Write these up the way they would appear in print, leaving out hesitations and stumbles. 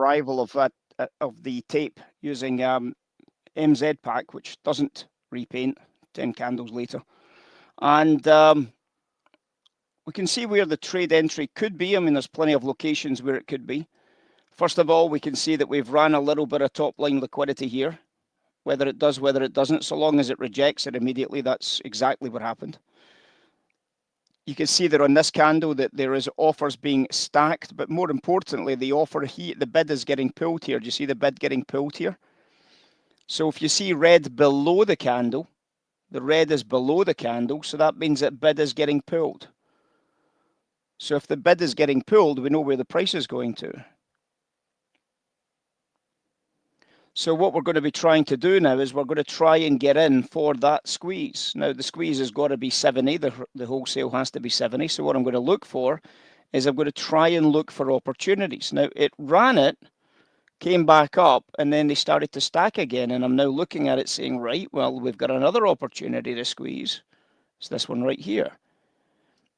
arrival of the tape using MZ pack, which doesn't repaint 10 candles later. And we can see where the trade entry could be. I mean, there's plenty of locations where it could be. First of all, we can see that we've ran a little bit of top line liquidity here. Whether it does, whether it doesn't, so long as it rejects it immediately, that's exactly what happened. You can see that on this candle that there is offers being stacked, but more importantly, the bid is getting pulled here. Do you see the bid getting pulled here? So if you see red below the candle, the red is below the candle, so that means that bid is getting pulled. So if the bid is getting pulled, we know where the price is going to. So what we're going to be trying to do now is we're going to try and get in for that squeeze. Now the squeeze has got to be 70, the wholesale has to be 70. So what I'm going to look for is I'm going to try and look for opportunities. Now it ran it, came back up, and then they started to stack again. And I'm now looking at it saying, right, well, we've got another opportunity to squeeze. It's this one right here.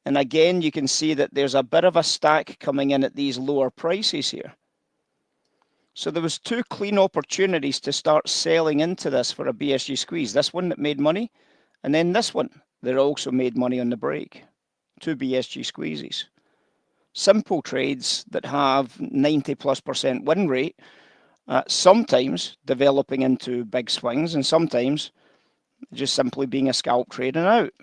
And again, you can see that there's a bit of a stack coming in at these lower prices here. So there was two clean opportunities to start selling into this for a BSG squeeze. This one that made money, and then this one that also made money on the break. Two BSG squeezes. Simple trades that have 90+% win rate, sometimes developing into big swings and sometimes just simply being a scalp trade and out.